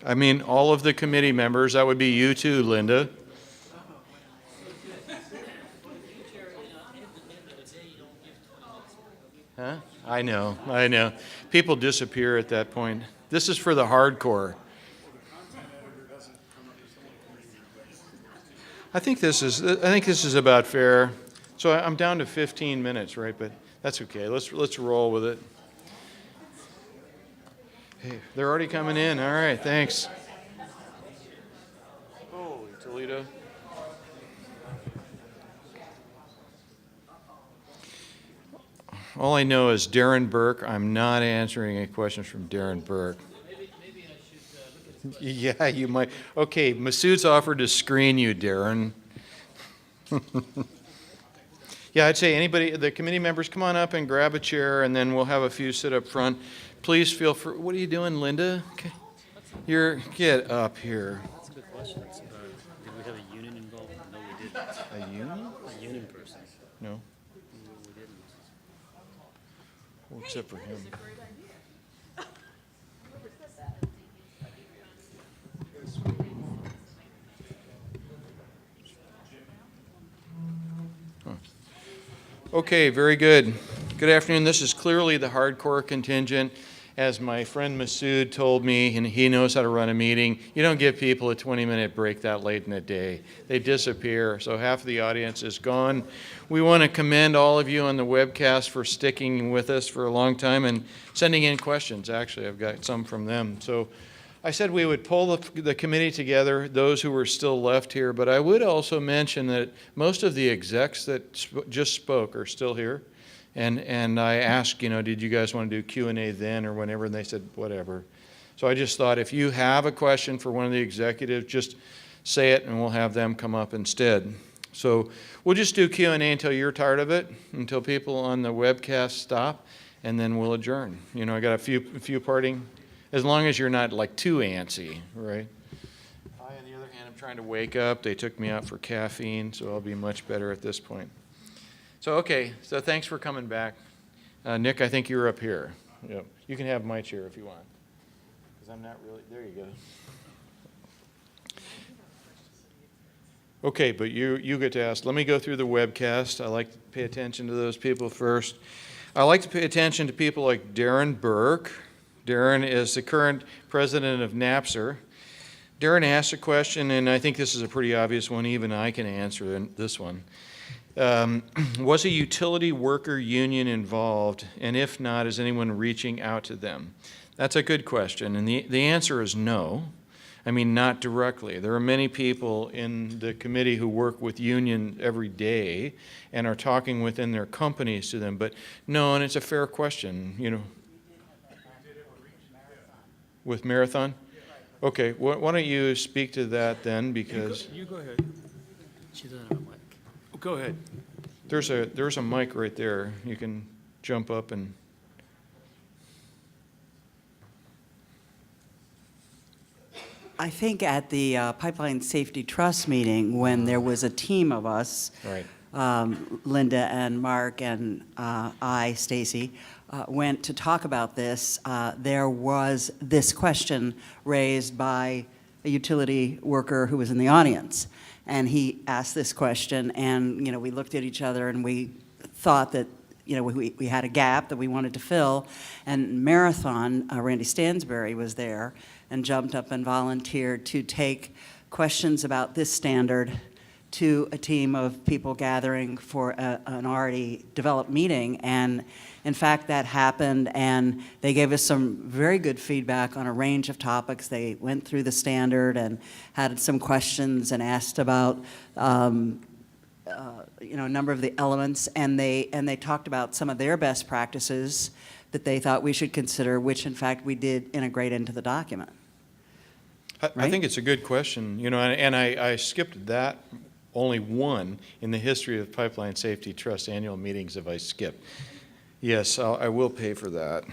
I mean, all of the committee members. That would be you too, Linda. Huh? I know. People disappear at that point. This is for the hardcore. I think this is about fair. So I'm down to 15 minutes, right? But that's okay. Let's roll with it. Hey, they're already coming in. All right, thanks. Holy Toledo. All I know is Darren Burke. I'm not answering any questions from Darren Burke. Maybe I should look at his Yeah, you might. Okay, Masood's offered to screen you, Darren. Yeah, I'd say anybody, the committee members, come on up and grab a chair, and then we'll have a few sit up front. Please feel free. What are you doing, Linda? Okay. Get up here. That's a good question. It's about, did we have a union involved? No, we didn't. A union? A union person. No. We didn't. Well, except for him. Okay, very good. Good afternoon. This is clearly the hardcore contingent. As my friend Masood told me, and he knows how to run a meeting, you don't give people a 20-minute break that late in the day. They disappear, so half of the audience is gone. We want to commend all of you on the webcast for sticking with us for a long time and sending in questions. Actually, I've got some from them. So I said we would pull the committee together, those who were still left here, but I would also mention that most of the execs that just spoke are still here. And I asked, did you guys want to do Q&A then or whenever? And they said, whatever. So I just thought if you have a question for one of the executives, just say it and we'll have them come up instead. So we'll just do Q&A until you're tired of it, until people on the webcast stop, and then we'll adjourn. I got a few parting, as long as you're not like too antsy, right? I, on the other hand, I'm trying to wake up. They took me out for caffeine, so I'll be much better at this point. So thanks for coming back. Nick, I think you're up here. Yep. You can have my chair if you want, because I'm not really, there you go. Okay, but you get to ask. Let me go through the webcast. I like to pay attention to those people first. I like to pay attention to people like Darren Burke. Darren is the current president of NAPSR. Darren asked a question, and I think this is a pretty obvious one. Even I can answer this one. Was a utility worker union involved, and if not, is anyone reaching out to them? That's a good question, and the answer is no. I mean, not directly. There are many people in the committee who work with union every day and are talking within their companies to them, but no, and it's a fair question, With Marathon? Okay, why don't you speak to that then, because... You go ahead. She doesn't have a mic. Go ahead. There's a mic right there. You can jump up and... I think at the Pipeline Safety Trust meeting, when there was a team of us, right. Linda and Mark and I, Stacy, went to talk about this, there was this question raised by a utility worker who was in the audience. And he asked this question, and we looked at each other and we thought that we had a gap that we wanted to fill. And Marathon, Randy Stansberry was there and jumped up and volunteered to take questions about this standard to a team of people gathering for an already developed meeting. And in fact, that happened, and they gave us some very good feedback on a range of topics. They went through the standard and had some questions and asked about a number of the elements, and they talked about some of their best practices that they thought we should consider, which in fact we did integrate into the document. I think it's a good question, and I skipped that. Only one in the history of Pipeline Safety Trust annual meetings have I skipped. Yes, I will pay for that.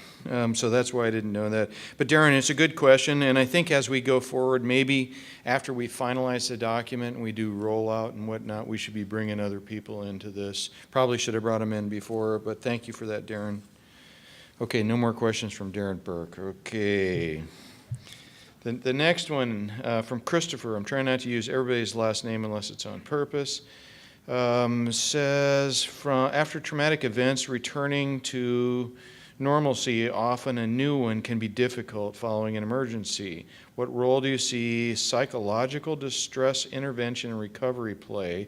So that's why I didn't know that. But Darren, it's a good question, and I think as we go forward, maybe after we finalize the document and we do rollout and whatnot, we should be bringing other people into this. Probably should have brought them in before, but thank you for that, Darren. Okay, no more questions from Darren Burke. Okay. The next one from Christopher, I'm trying not to use everybody's last name unless it's on purpose, says, after traumatic events, returning to normalcy, often a new one, can be difficult following an emergency. What role do you see psychological distress intervention and recovery play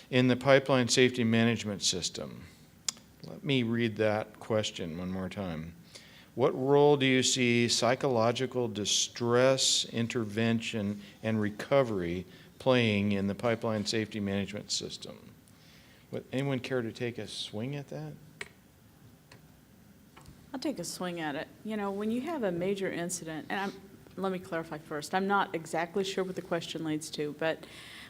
in the pipeline safety management system? Let me read that question one more time. What role do you see psychological distress intervention and recovery playing in the pipeline safety management system? Would anyone care to take a swing at that? I'll take a swing at it. You know, when you have a major incident, and let me clarify first, I'm not exactly sure what the question leads to, but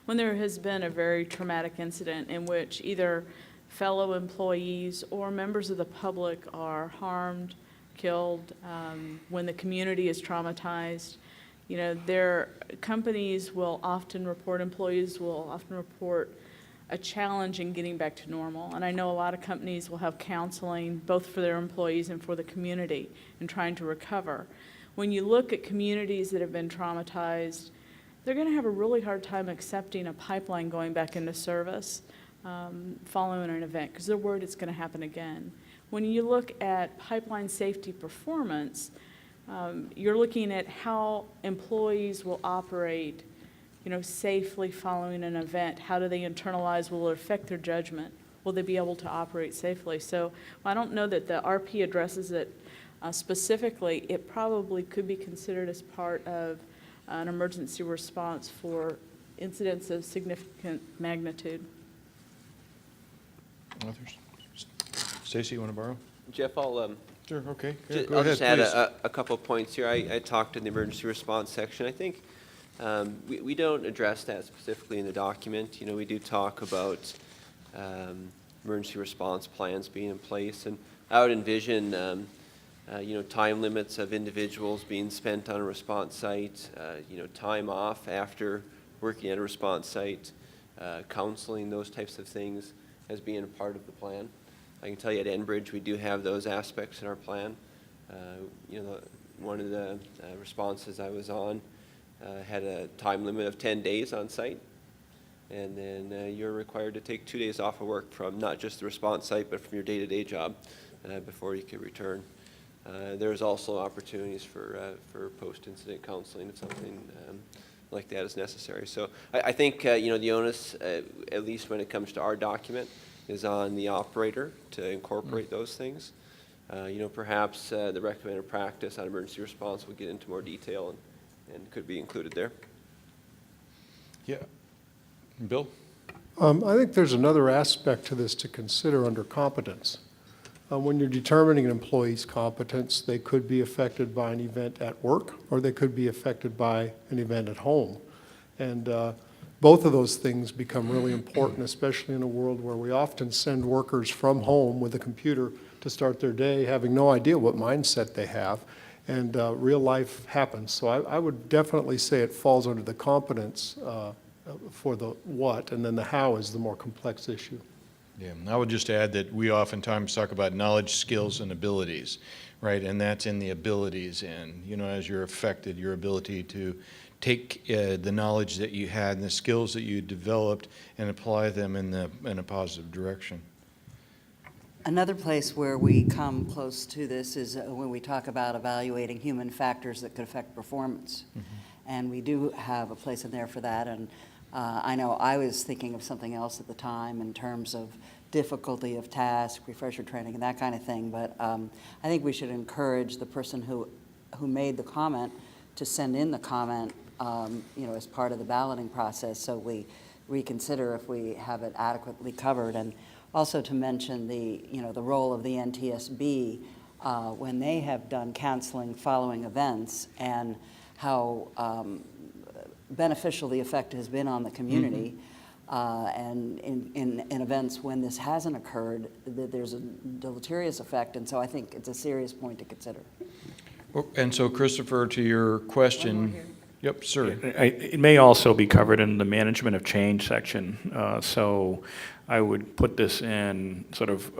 when there has been a very traumatic incident in which either fellow employees or members of the public are harmed, killed, when the community is traumatized, you know, companies will often report, employees will often report a challenge in getting back to normal. And I know a lot of companies will have counseling both for their employees and for the community in trying to recover. When you look at communities that have been traumatized, they're going to have a really hard time accepting a pipeline going back into service following an event, because they're worried it's going to happen again. When you look at pipeline safety performance, you're looking at how employees will operate, you know, safely following an event. How do they internalize? Will it affect their judgment? Will they be able to operate safely? So I don't know that the RP addresses it specifically. It probably could be considered as part of an emergency response for incidents of significant magnitude. Others? Stacey, you want to borrow? Jeff, I'll Sure, okay. I'll Go just ahead, add please. a couple of points here. I talked in the emergency response section. I think we don't address that specifically in the document. You know, we do talk about emergency response plans being in place, and I would envision you know, time limits of individuals being spent on a response site, you know, time off after working at a response site, counseling, those types of things as being a part of the plan. I can tell you at Enbridge we do have those aspects in our plan. You know, one of the responses I was on had a time limit of 10 days on site, and then you're required to take 2 days off of work from not just the response site but from your day-to-day job before you can return. There's also opportunities for post-incident counseling if something like that is necessary. So I think you know, the onus, at least when it comes to our document, is on the operator to incorporate those things. You know, perhaps the recommended practice on emergency response will get into more detail and could be included there. Yeah. Bill? I think there's another aspect to this to consider under competence. When you're determining an employee's competence, they could be affected by an event at work, or they could be affected by an event at home. And both of those things become really important, especially in a world where we often send workers from home with a computer to start their day, having no idea what mindset they have, and real life happens. So I would definitely say it falls under the competence for the what, and then the how is the more complex issue. Yeah, I would just add that we oftentimes talk about knowledge, skills, and abilities, right? And that's in the abilities end. You know, as you're affected, your ability to take the knowledge that you had and the skills that you developed and apply them in a positive direction. Another place where we come close to this is when we talk about evaluating human factors that could affect performance. And we do have a place in there for that. And I know I was thinking of something else at the time in terms of difficulty of task, refresher training, and that kind of thing. But I think we should encourage the person who made the comment to send in the comment, you know, as part of the balloting process, so we reconsider if we have it adequately covered. And also to mention the, you know, the role of the NTSB when they have done counseling following events, and how beneficial the effect has been on the community. And in events when this hasn't occurred, there's a deleterious effect, and so I think it's a serious point to consider. Well, and so, Christopher, to your question. Yep, sir. It may also be covered in the management of change section. So I would put this in sort of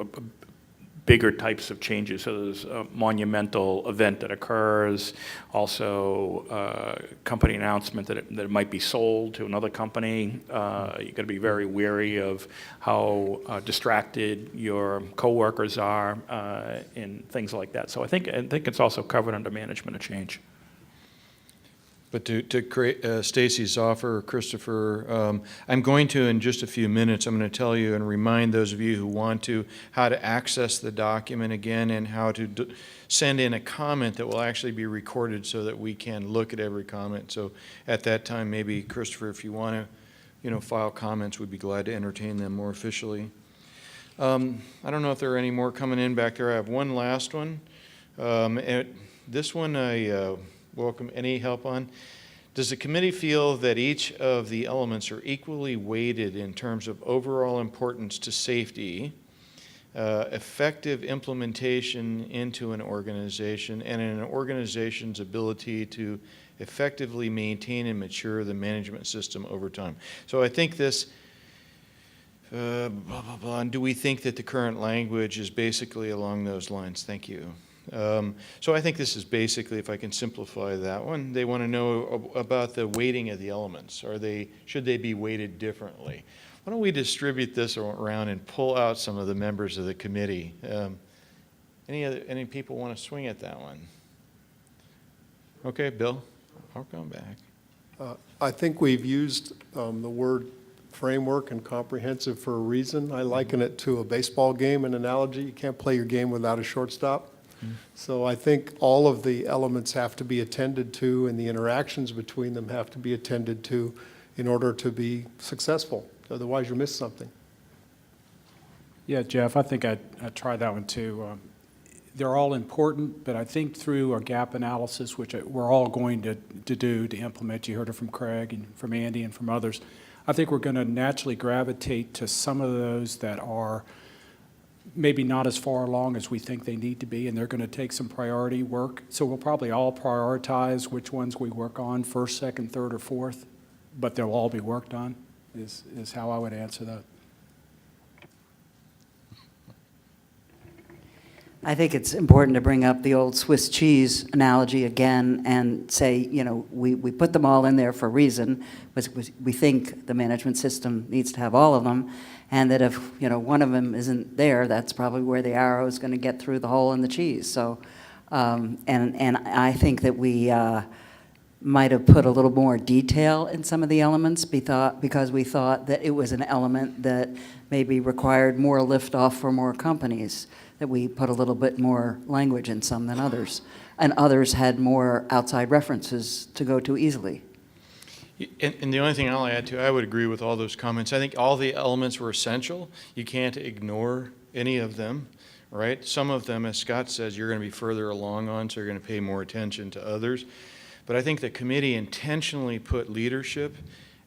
bigger types of changes. So there's a monumental event that occurs, also company announcement that it might be sold to another company. You got to be very wary of how distracted your coworkers are and things like that. So I think it's also covered under management of change. But to create Stacy's offer, Christopher, I'm going to, in just a few minutes, I'm going to tell you and remind those of you who want to how to access the document again and how to send in a comment that will actually be recorded so that we can look at every comment. So at that time, maybe, Christopher, if you want to, file comments, we'd be glad to entertain them more officially. I don't know if there are any more coming in back there. I have one last one. And this one I welcome any help on. Does the committee feel that each of the elements are equally weighted in terms of overall importance to safety, effective implementation into an organization, and an organization's ability to effectively maintain and mature the management system over time? So I think this, blah, blah, blah, and do we think that the current language is basically along those lines? Thank you. So I think this is basically, if I can simplify that one, they want to know about the weighting of the elements. Should they be weighted differently? Why don't we distribute this around and pull out some of the members of the committee? Any people want to swing at that one? Okay, Bill, I'll come back. I think we've used the word framework and comprehensive for a reason. I liken it to a baseball game, an analogy. You can't play your game without a shortstop. So I think all of the elements have to be attended to, and the interactions between them have to be attended to in order to be successful. Otherwise, you'll miss something. Yeah, Jeff, I think I'd try that one too. They're all important, but I think through a gap analysis, which we're all going to do to implement, you heard it from Craig and from Andy and from others, I think we're going to naturally gravitate to some of those that are maybe not as far along as we think they need to be, and they're going to take some priority work. So we'll probably all prioritize which ones we work on first, second, third, or fourth, but they'll all be worked on, is how I would answer that. I think it's important to bring up the old Swiss cheese analogy again and say, we put them all in there for a reason, because we think the management system needs to have all of them, and that if, one of them isn't there, that's probably where the arrow is going to get through the hole in the cheese. So, and I think that we might have put a little more detail in some of the elements because we thought that it was an element that maybe required more liftoff for more companies, that we put a little bit more language in some than others. And others had more outside references to go to easily. And the only thing I'll add to, I would agree with all those comments. I think all the elements were essential. You can't ignore any of them, right? Some of them, as Scott says, you're going to be further along on, so you're going to pay more attention to others. But I think the committee intentionally put leadership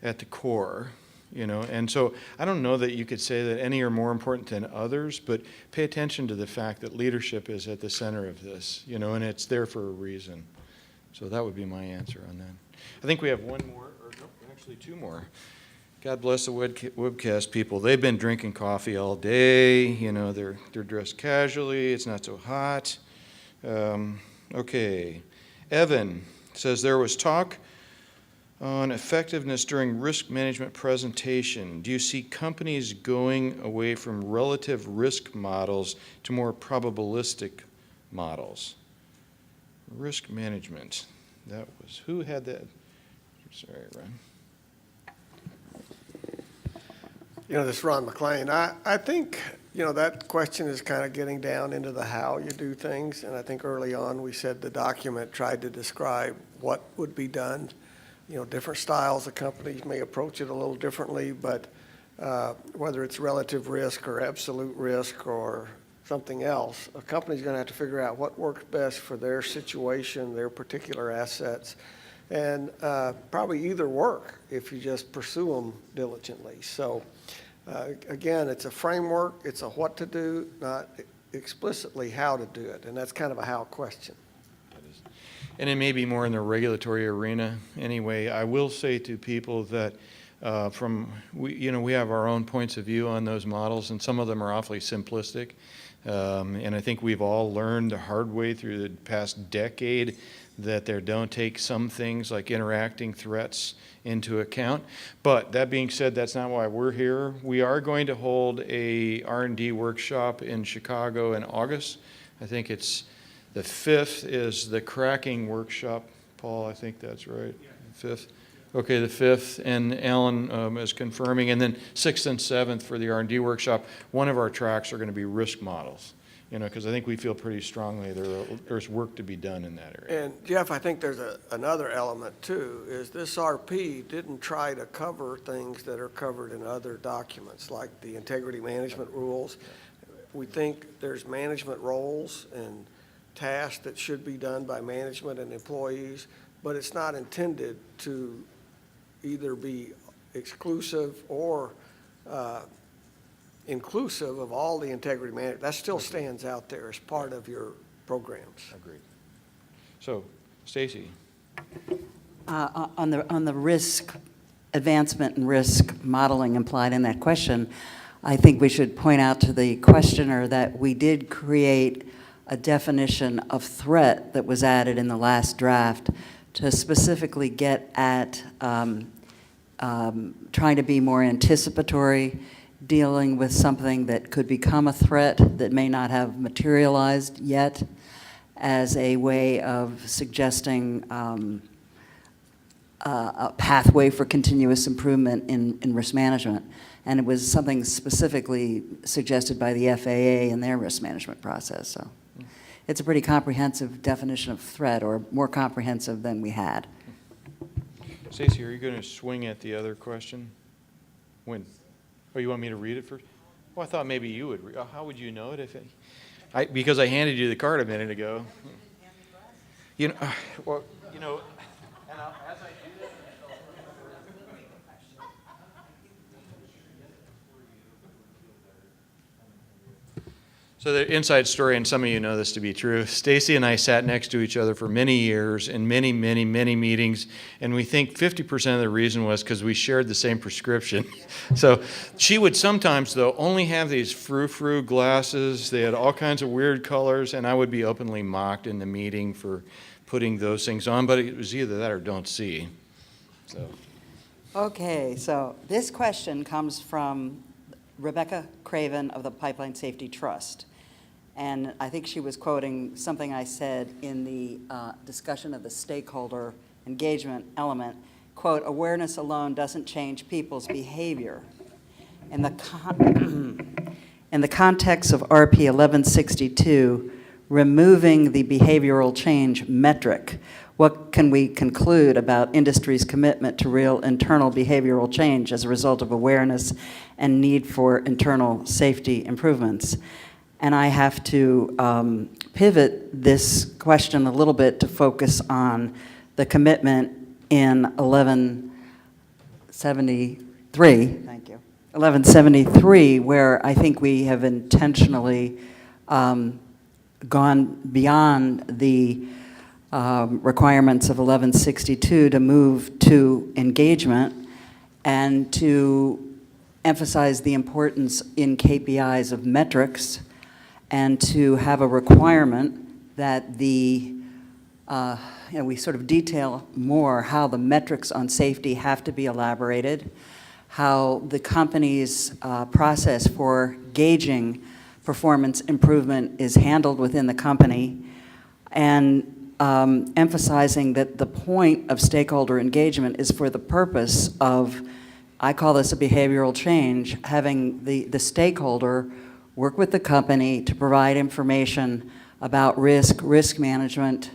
at the core, and so I don't know that you could say that any are more important than others, but pay attention to the fact that leadership is at the center of this, and it's there for a reason. So that would be my answer on that. I think we have one more, or no, actually two more. God bless the webcast people. They've been drinking coffee all day. They're dressed casually. It's not so hot. Okay. Evan says there was talk on effectiveness during risk management presentation. Do you see companies going away from relative risk models to more probabilistic models? Risk management. That was, who had that? Sorry, Ron. This is Ron McClain. I think, that question is kind of getting down into the how you do things. And I think early on we said the document tried to describe what would be done. Different styles of companies may approach it a little differently, but whether it's relative risk or absolute risk or something else, a company's going to have to figure out what works best for their situation, their particular assets, and probably either work if you just pursue them diligently. So again, it's a framework, it's a what to do, not explicitly how to do it, and that's kind of a how question. And it may be more in the regulatory arena anyway. I will say to people that we have our own points of view on those models, and some of them are awfully simplistic. And I think we've all learned the hard way through the past decade that they don't take some things like interacting threats into account. But that being said, that's not why we're here. We are going to hold a R&D workshop in Chicago in August. I think it's the 5th is the cracking workshop. Paul, I think that's right. 5th. Okay, the 5th, and Alan is confirming, and then 6th and 7th for the R&D workshop. One of our tracks are going to be risk models, you know, because I think we feel pretty strongly there's work to be done in that area. And Jeff, I think there's another element too, is this RP didn't try to cover things that are covered in other documents, like the integrity management rules. We think there's management roles and tasks that should be done by management and employees, but it's not intended to either be exclusive or inclusive of all the integrity management. That still stands out there as part of your programs. Agreed. So, Stacy. On the risk advancement and risk modeling implied in that question, I think we should point out to the questioner that we did create a definition of threat that was added in the last draft to specifically get at trying to be more anticipatory, dealing with something that could become a threat that may not have materialized yet, as a way of suggesting a pathway for continuous improvement in risk management. And it was something specifically suggested by the FAA in their risk management process. So it's a pretty comprehensive definition of threat, or more comprehensive than we had. Stacy, are you going to swing at the other question? When? Oh, you want me to read it first? Well, I thought maybe you would. How would you know it if because I handed you the card a minute ago. You know, well, you know, and as I do that, so the inside story, and some of you know this to be true, Stacy and I sat next to each other for many years in many, many, many meetings, and we think 50% of the reason was because we shared the same prescription. So she would sometimes, though, only have these frou-frou glasses. They had all kinds of weird colors, and I would be openly mocked in the meeting for putting those things on, but it was either that or don't see. So. Okay, so this question comes from Rebecca Craven of the Pipeline Safety Trust. And I think she was quoting something I said in the discussion of the stakeholder engagement element. Quote, awareness alone doesn't change people's behavior. In the context of RP 1162, removing the behavioral change metric, what can we conclude about industry's commitment to real internal behavioral change as a result of awareness and need for internal safety improvements? And I have to pivot this question a little bit to focus on the commitment in 1173, thank you, 1173, where I think we have intentionally gone beyond the requirements of 1162 to move to engagement and to emphasize the importance in KPIs of metrics, and to have a requirement that we sort of detail more how the metrics on safety have to be elaborated, how the company's process for gauging performance improvement is handled within the company, and emphasizing that the point of stakeholder engagement is for the purpose of, I call this a behavioral change, having the stakeholder work with the company to provide information about risk management,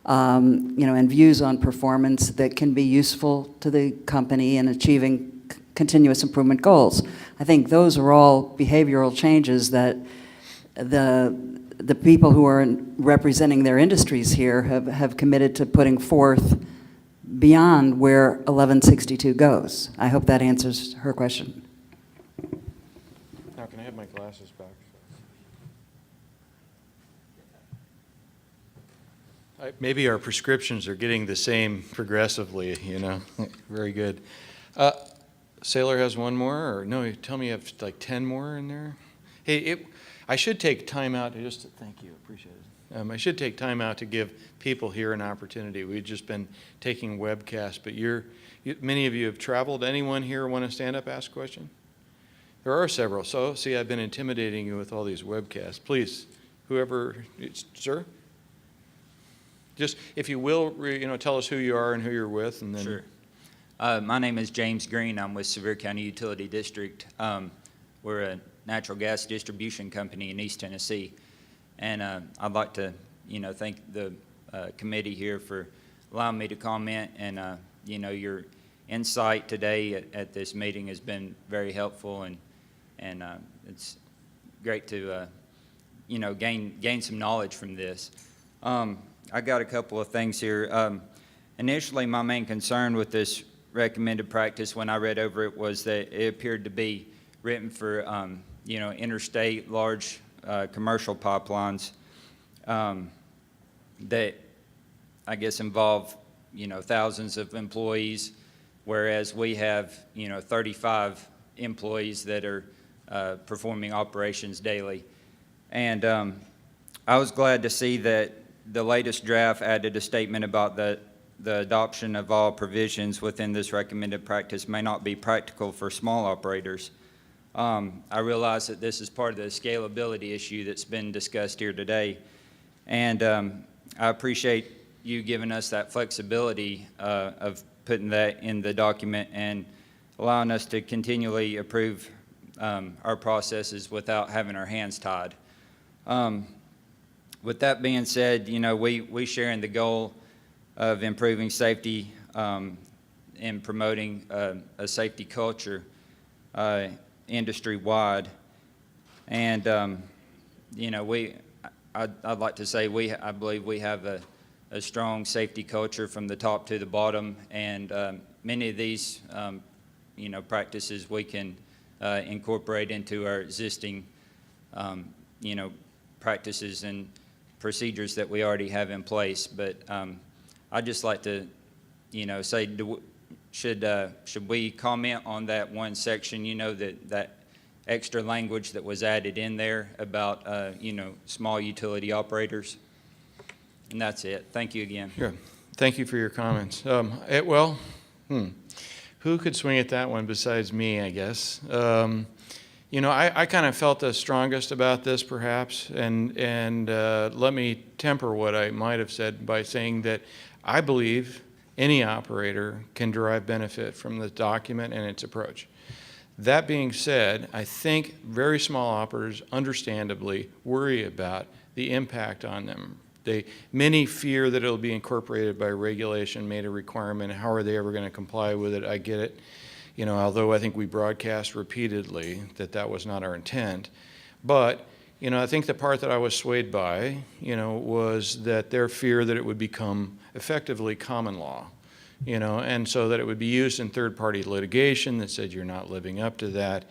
and views on performance that can be useful to the company in achieving continuous improvement goals. I think those are all behavioral changes that the people who are representing their industries here have committed to putting forth beyond where 1162 goes. I hope that answers her question. Now, can I have my glasses back? Maybe our prescriptions are getting the same progressively, you know. Very good. Sailor has one more, or no, tell me you have like 10 more in there? Hey, I should take time out to just, thank you, appreciate it. I should take time out to give people here an opportunity. We've just been taking webcasts, but many of you have traveled. Anyone here want to stand up, ask a question? There are several. So, see, I've been intimidating you with all these webcasts. Please, whoever, sir? Just, if you will, tell us who you are and who you're with, and then. Sure. My name is James Green. I'm with Sevier County Utility District. We're a natural gas distribution company in East Tennessee. And I'd like to, thank the committee here for allowing me to comment. And, your insight today at this meeting has been very helpful. And it's great to, gain some knowledge from this. I got a couple of things here. Initially, my main concern with this recommended practice when I read over it was that it appeared to be written for, interstate large commercial pipelines that I guess involve, thousands of employees, whereas we have, 35 employees that are performing operations daily. And I was glad to see that the latest draft added a statement about the adoption of all provisions within this recommended practice may not be practical for small operators. I realize that this is part of the scalability issue that's been discussed here today. And I appreciate you giving us that flexibility of putting that in the document and allowing us to continually approve our processes without having our hands tied. With that being said, we share in the goal of improving safety and promoting a safety culture industry-wide. And, I'd like to say I believe we have a strong safety culture from the top to the bottom, and many of these, practices we can incorporate into our existing, practices and procedures that we already have in place. But I'd just like to, say, should we comment on that one section, that extra language that was added in there about, small utility operators? And that's it. Thank you again. Sure. Thank you for your comments. Who could swing at that one besides me, I guess? I kind of felt the strongest about this, perhaps, and let me temper what I might have said by saying that I believe any operator can derive benefit from the document and its approach. That being said, I think very small operators understandably worry about the impact on them. Many fear that it'll be incorporated by regulation, made a requirement. How are they ever going to comply with it? I get it. Although I think we broadcast repeatedly that was not our intent. But, I think the part that I was swayed by, was that their fear that it would become effectively common law, and so that it would be used in third-party litigation that said you're not living up to that.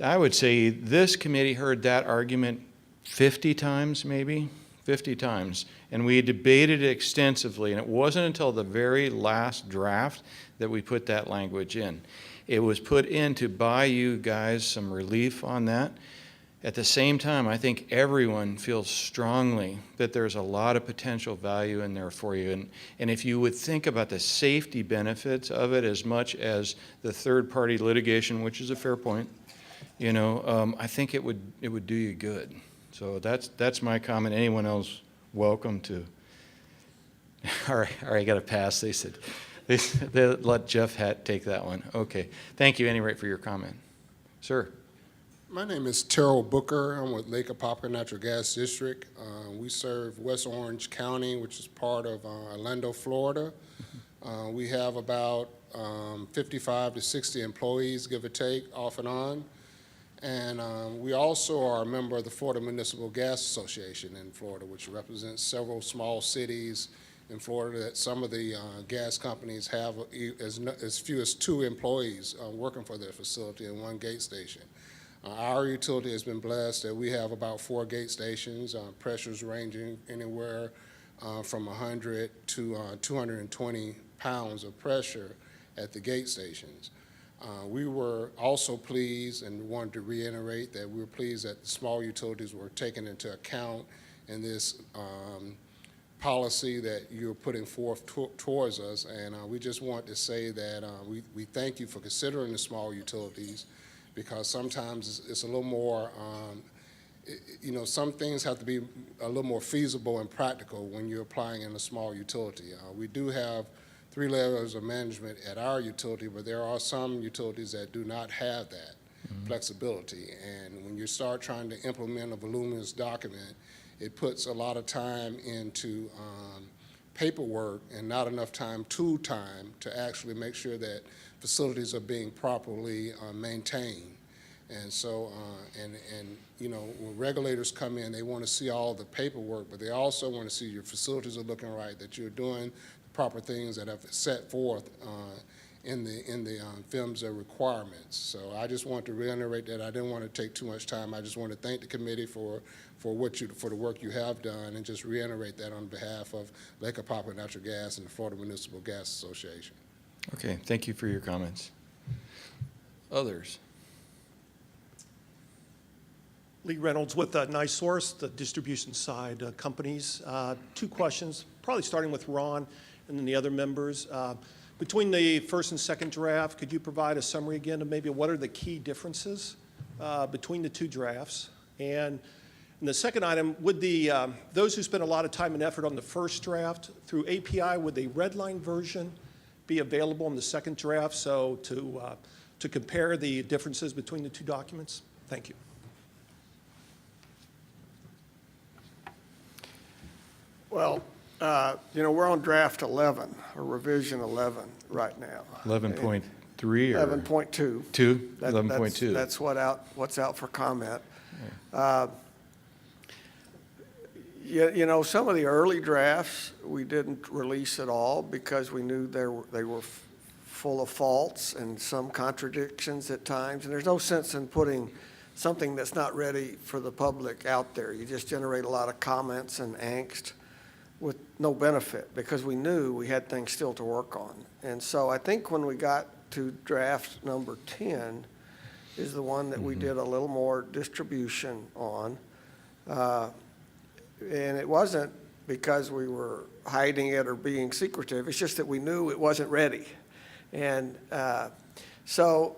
I would say this committee heard that argument 50 times, maybe, 50 times, and we debated it extensively, and it wasn't until the very last draft that we put that language in. It was put in to buy you guys some relief on that. At the same time, I think everyone feels strongly that there's a lot of potential value in there for you. And if you would think about the safety benefits of it as much as the third-party litigation, which is a fair point, I think it would do you good. So that's my comment. Anyone else, welcome to. All right, I got to pass. They said they let Jeff Hatt take that one. Okay, thank you, anyway, for your comment, sir. My name is Terrell Booker. I'm with Lake Apopka Natural Gas District. We serve West Orange County, which is part of Orlando, Florida. We have about 55 to 60 employees, give or take, off and on. And we also are a member of the Florida Municipal Gas Association in Florida, which represents several small cities in Florida that some of the gas companies have as few as 2 employees working for their facility in one gate station. Our utility has been blessed that we have about 4 gate stations, pressures ranging anywhere from 100 to 220 pounds of pressure at the gate stations. We were also pleased and wanted to reiterate that we were pleased that small utilities were taken into account in this policy that you're putting forth towards us. And we just want to say that we thank you for considering the small utilities, because sometimes it's a little more, you know, some things have to be a little more feasible and practical when you're applying in a small utility. We do have 3 layers of management at our utility, but there are some utilities that do not have that flexibility. And when you start trying to implement a voluminous document, it puts a lot of time into paperwork and not enough time to actually make sure that facilities are being properly maintained. And so, and you know, when regulators come in, they want to see all the paperwork, but they also want to see your facilities are looking right, that you're doing proper things that have set forth in the PHMSA requirements. So I just want to reiterate that. I didn't want to take too much time. I just want to thank the committee for the work you have done, and just reiterate that on behalf of Lake Apopka Natural Gas and the Florida Municipal Gas Association. Okay, thank you for your comments. Others? Lee Reynolds with NiSource, the distribution side companies. 2 questions, probably starting with Ron and then the other members. Between the first and second draft, could you provide a summary again of maybe what are the key differences between the 2 drafts? And the second item, would those who spent a lot of time and effort on the first draft through API, would the red line version be available in the second draft, so to compare the differences between the 2 documents? Thank you. Well, you know, we're on draft 11, or revision 11 right now. 11.3 or? 11.2. 2? 11.2. That's what's out for comment. You know, some of the early drafts we didn't release at all because we knew they were full of faults and some contradictions at times, and there's no sense in putting something that's not ready for the public out there. You just generate a lot of comments and angst with no benefit, because we knew we had things still to work on. And so I think when we got to draft number 10 is the one that we did a little more distribution on. And it wasn't because we were hiding it or being secretive, it's just that we knew it wasn't ready. And so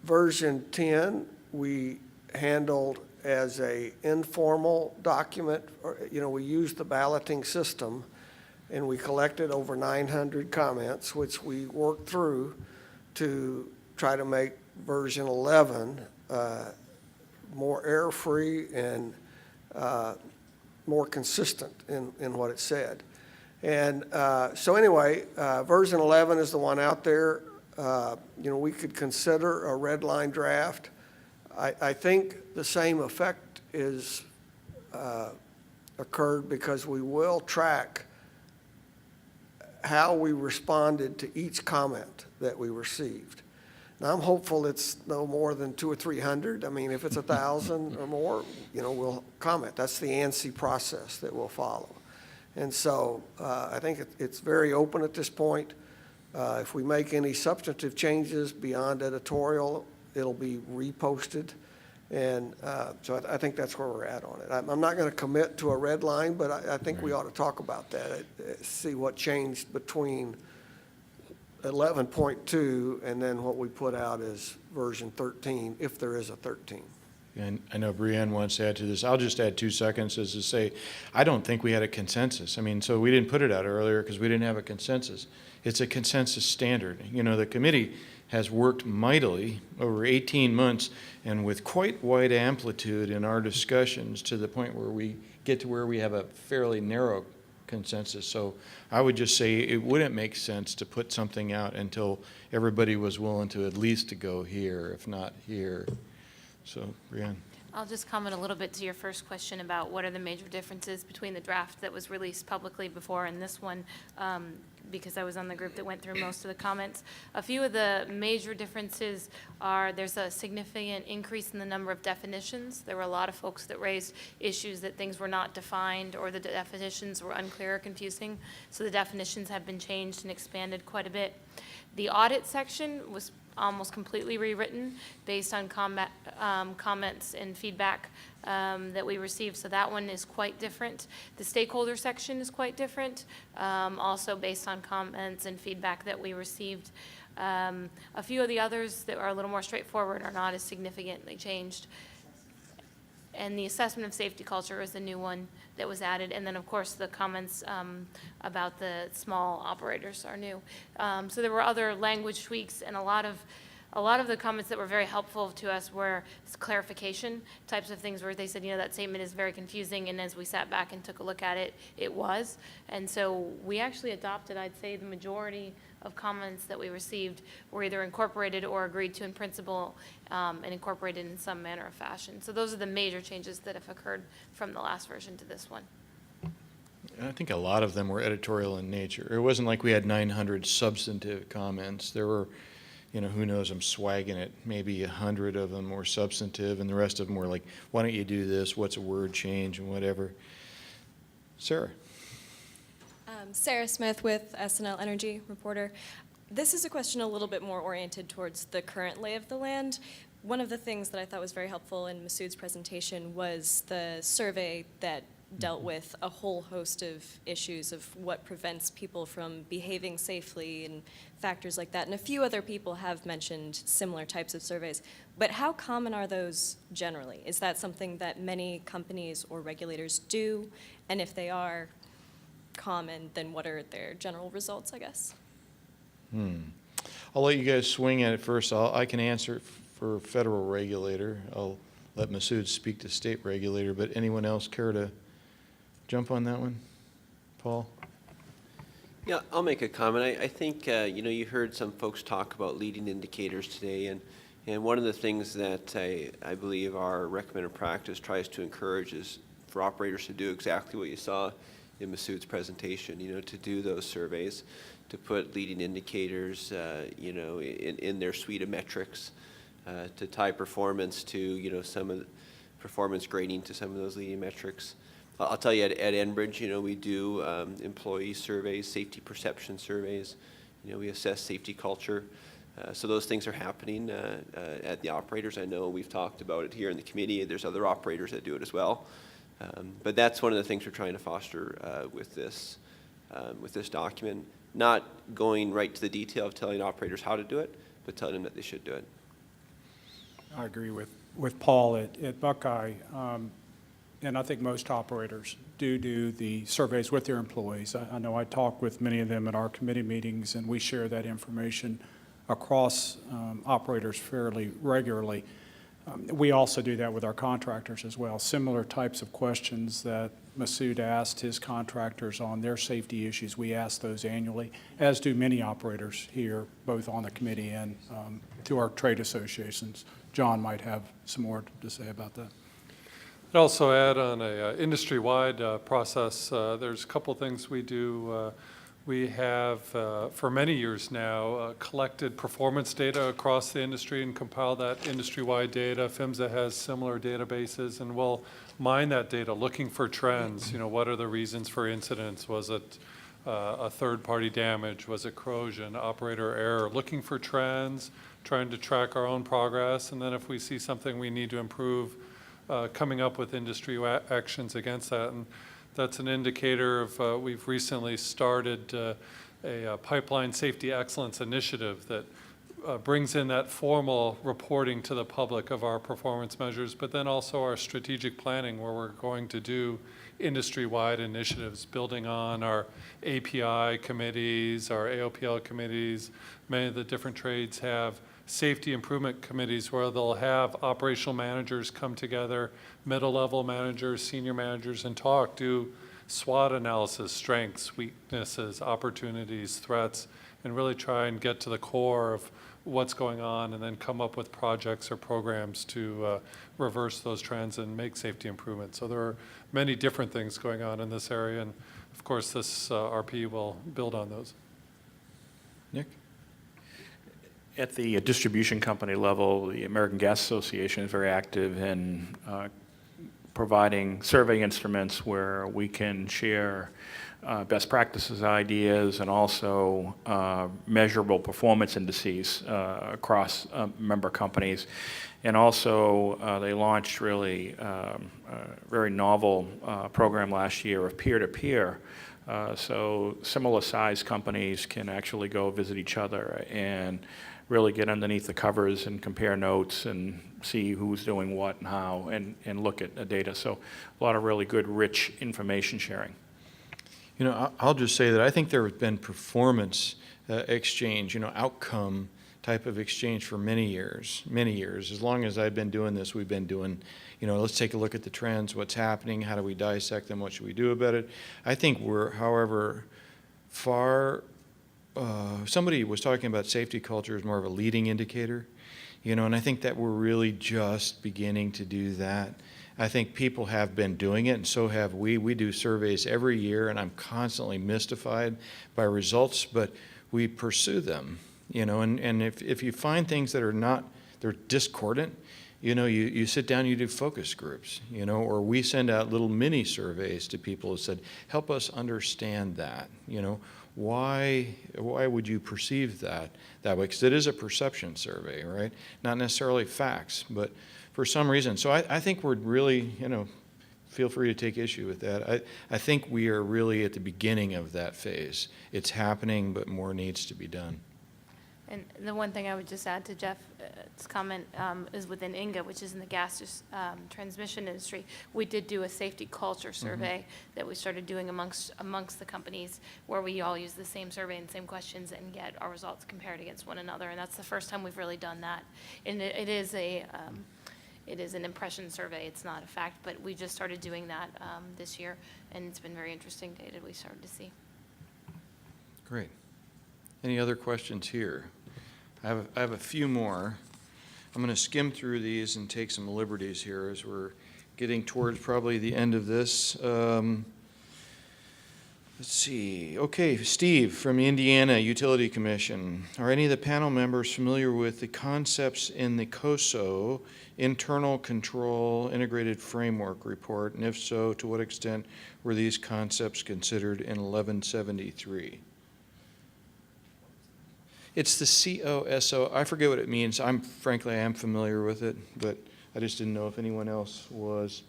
version 10, we handled as a informal document. You know, we used the balloting system, and we collected over 900 comments, which we worked through to try to make version 11 more error-free and more consistent in what it said. And so anyway, version 11 is the one out there. You know, we could consider a red line draft. I think the same effect is occurred because we will track how we responded to each comment that we received. Now, I'm hopeful it's no more than 200 or 300. I mean, if it's 1,000 or more, you know, we'll comment. That's the ANSI process that we'll follow. And so I think it's very open at this point. If we make any substantive changes beyond editorial, it'll be reposted. And so I think that's where we're at on it. I'm not going to commit to a red line, but I think we ought to talk about that, see what changed between 11.2 and then what we put out as version 13, if there is a 13. And I know Brianne wants to add to this. I'll just add 2 seconds as to say, I don't think we had a consensus. I mean, so we didn't put it out earlier because we didn't have a consensus. It's a consensus standard. You know, the committee has worked mightily over 18 months and with quite wide amplitude in our discussions to the point where we get to where we have a fairly narrow consensus. So I would just say it wouldn't make sense to put something out until everybody was willing to at least to go here, if not here. So, Brianne. I'll just comment a little bit to your first question about what are the major differences between the draft that was released publicly before and this one, because I was on the group that went through most of the comments. A few of the major differences are there's a significant increase in the number of definitions. There were a lot of folks that raised issues that things were not defined or the definitions were unclear or confusing. So the definitions have been changed and expanded quite a bit. The audit section was almost completely rewritten based on comments and feedback that we received. So that one is quite different. The stakeholder section is quite different, also based on comments and feedback that we received. A few of the others that are a little more straightforward are not as significantly changed. And the assessment of safety culture is the new one that was added. And then, of course, the comments about the small operators are new. So there were other language tweaks, and a lot of the comments that were very helpful to us were clarification types of things where they said, you know, that statement is very confusing, and as we sat back and took a look at it, it was. And so we actually adopted, I'd say, the majority of comments that we received were either incorporated or agreed to in principle and incorporated in some manner or fashion. So those are the major changes that have occurred from the last version to this one. I think a lot of them were editorial in nature. It wasn't like we had 900 substantive comments. There were, you know, who knows, I'm swagging it, maybe 100 of them were substantive, and the rest of them were like, why don't you do this, what's a word change, and whatever. Sarah. Sarah Smith with SNL Energy Reporter. This is a question a little bit more oriented towards the current lay of the land. One of the things that I thought was very helpful in Masood's presentation was the survey that dealt with a whole host of issues of what prevents people from behaving safely and factors like that. And a few other people have mentioned similar types of surveys. But how common are those generally? Is that something that many companies or regulators do? And if they are common, then what are their general results, I guess? I'll let you guys swing at it first. I can answer it for federal regulator. I'll let Masood speak to state regulator, but anyone else care to jump on that one? Paul? Yeah, I'll make a comment. I think, you know, you heard some folks talk about leading indicators today, and one of the things that I believe our recommended practice tries to encourage is for operators to do exactly what you saw in Masood's presentation, you know, to do those surveys, to put leading indicators, you know, in their suite of metrics, to tie performance to, you know, some of the performance grading to some of those leading metrics. I'll tell you, at Enbridge, you know, we do employee surveys, safety perception surveys. You know, we assess safety culture. So those things are happening at the operators. I know we've talked about it here in the committee. There's other operators that do it as well. But that's one of the things we're trying to foster with this document. Not going right to the detail of telling operators how to do it, but telling them that they should do it. I agree with Paul at Buckeye. And I think most operators do the surveys with their employees. I know I talk with many of them at our committee meetings, and we share that information across operators fairly regularly. We also do that with our contractors as well. Similar types of questions that Masood asked his contractors on their safety issues, we ask those annually, as do many operators here, both on the committee and through our trade associations. John might have some more to say about that. I'd also add on a industry-wide process, there's a couple things we do. We have, for many years now, collected performance data across the industry and compiled that industry-wide data. PHMSA has similar databases, and we'll mine that data looking for trends. You know, what are the reasons for incidents? Was it a third-party damage? Was it corrosion, operator error? Looking for trends, trying to track our own progress, and then if we see something we need to improve, coming up with industry actions against that. And that's an indicator of, we've recently started a pipeline safety excellence initiative that brings in that formal reporting to the public of our performance measures, but then also our strategic planning, where we're going to do industry-wide initiatives building on our API committees, our AOPL committees. Many of the different trades have safety improvement committees where they'll have operational managers come together, middle-level managers, senior managers, and do SWOT analysis, strengths, weaknesses, opportunities, threats, and really try and get to the core of what's going on and then come up with projects or programs to reverse those trends and make safety improvements. So there are many different things going on in this area, and of course this RP will build on those. Nick? At the distribution company level, the American Gas Association is very active in providing survey instruments where we can share best practices ideas and also measurable performance indices across member companies. And also they launched really a very novel program last year of peer-to-peer. So similar sized companies can actually go visit each other and really get underneath the covers and compare notes and see who's doing what and how and look at the data. So a lot of really good, rich information sharing. You know, I'll just say that I think there has been performance exchange, you know, outcome type of exchange for many years, many years. As long as I've been doing this, we've been doing, you know, let's take a look at the trends, what's happening, how do we dissect them, what should we do about it. I think we're, however, somebody was talking about safety culture as more of a leading indicator, you know, and I think that we're really just beginning to do that. I think people have been doing it, and so have we. We do surveys every year, and I'm constantly mystified by results, but we pursue them, you know, and if you find things that are not, they're discordant, you know, you sit down, you do focus groups, you know, or we send out little mini surveys to people who said, help us understand that, you know, why would you perceive that way? Because it is a perception survey, right? Not necessarily facts, but for some reason. So I think we're really, you know, feel free to take issue with that. I think we are really at the beginning of that phase. It's happening, but more needs to be done. And the one thing I would just add to Jeff's comment is within INGA, which is in the gas transmission industry, we did do a safety culture survey that we started doing amongst the companies, where we all use the same survey and same questions and get our results compared against one another. And that's the first time we've really done that. And it is an impression survey. It's not a fact, but we just started doing that this year, and it's been very interesting data we started to see. Great. Any other questions here? I have a few more. I'm going to skim through these and take some liberties here as we're getting towards probably the end of this. Let's see. Okay, Steve from the Indiana Utility Commission. Are any of the panel members familiar with the concepts in the COSO Internal Control Integrated Framework Report? And if so, to what extent were these concepts considered in 1173? It's the COSO. I forget what it means. Frankly, I am familiar with it, but I just didn't know if anyone else was.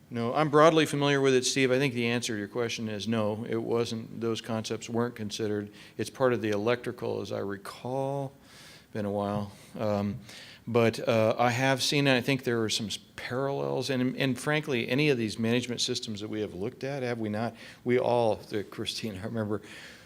No, I'm broadly familiar with it, Steve. I think the answer to your question is no, it wasn't. Those concepts weren't considered. It's part of the electrical, as I recall. Been a while. But I have seen it. I think there are some parallels. And frankly, any of these management systems that we have looked at, have we not? We all, Christine, I remember,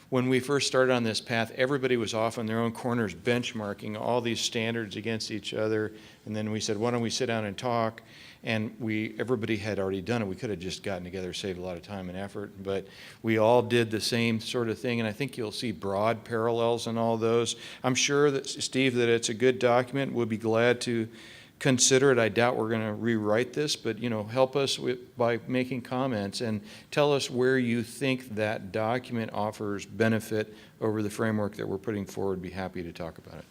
when we first started on this path, everybody was off in their own corners benchmarking all these standards against each other. And then we said, why don't we sit down and talk? And everybody had already done it. We could have just gotten together, saved a lot of time and effort. But we all did the same sort of thing. And I think you'll see broad parallels in all those. I'm sure that, Steve, that it's a good document. We'll be glad to consider it. I doubt we're going to rewrite this, but help us by making comments and tell us where you think that document offers benefit over the framework that we're putting forward. Be happy to talk about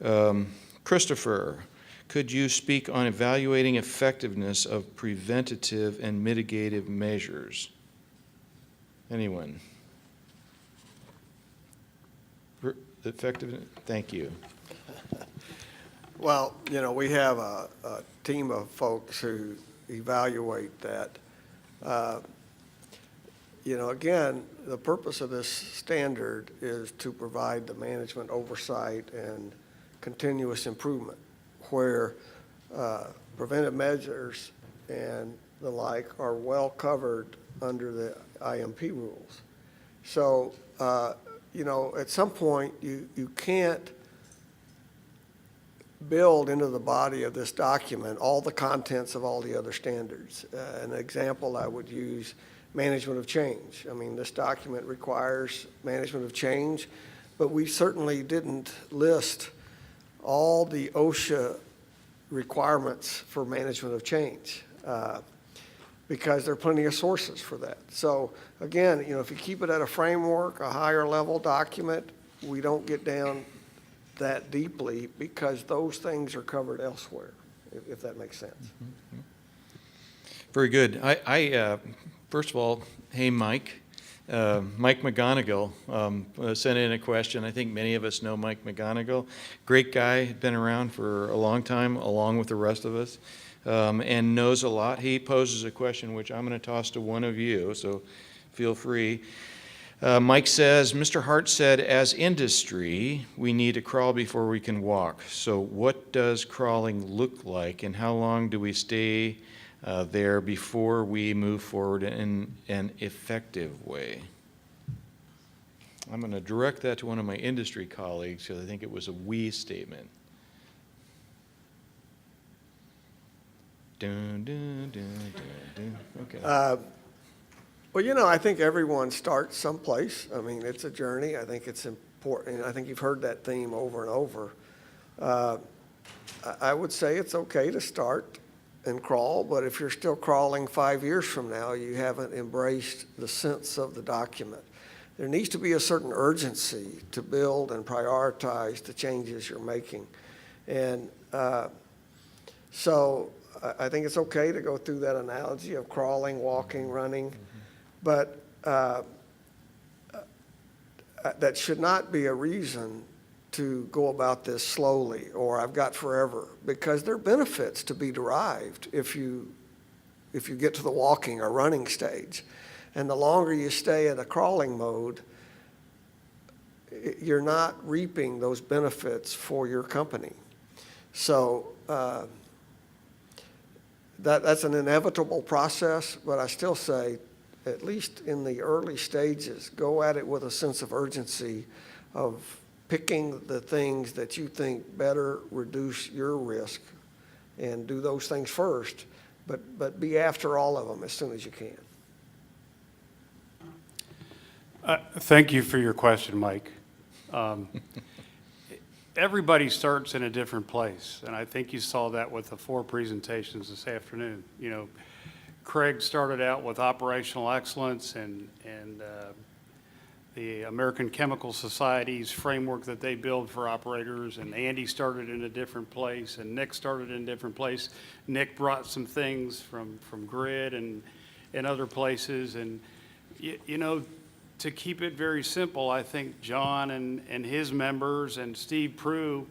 it. Christopher, could you speak on evaluating effectiveness of preventative and mitigative measures? Anyone? Effectiveness? Thank you. Well, we have a team of folks who evaluate that. Again, the purpose of this standard is to provide the management oversight and continuous improvement, where preventive measures and the like are well covered under the IMP rules. So, at some point, you can't build into the body of this document all the contents of all the other standards. An example I would use management of change. I mean, this document requires management of change, but we certainly didn't list all the OSHA requirements for management of change, because there are plenty of sources for that. So again, you know, if you keep it at a framework, a higher level document, we don't get down that deeply because those things are covered elsewhere, if that makes sense. Very good. First of all, hey, Mike. Mike McGonigal sent in a question. I think many of us know Mike McGonigal. Great guy, been around for a long time, along with the rest of us, and knows a lot. He poses a question which I'm going to toss to one of you, so feel free. Mike says, Mr. Hart said, as industry, we need to crawl before we can walk. So what does crawling look like, and how long do we stay there before we move forward in an effective way? I'm going to direct that to one of my industry colleagues because I think it was a we statement. Dun, dun, dun, dun, dun. Okay. Well, you know, I think everyone starts someplace. I mean, it's a journey. I think it's important. And I think you've heard that theme over and over. I would say it's okay to start and crawl, but if you're still crawling 5 years from now, you haven't embraced the sense of the document. There needs to be a certain urgency to build and prioritize the changes you're making. And so I think it's okay to go through that analogy of crawling, walking, running. But that should not be a reason to go about this slowly or I've got forever, because there are benefits to be derived if you get to the walking or running stage. And the longer you stay in a crawling mode, you're not reaping those benefits for your company. So that's an inevitable process, but I still say, at least in the early stages, go at it with a sense of urgency of picking the things that you think better reduce your risk and do those things first, but be after all of them as soon as you can. Thank you for your question, Mike. Everybody starts in a different place, and I think you saw that with the 4 presentations this afternoon. You know, Craig started out with operational excellence and the American Chemical Society's framework that they build for operators, and Andy started in a different place, and Nick started in a different place. Nick brought some things from grid and other places, and you know, to keep it very simple, I think John and his members and Steve Prue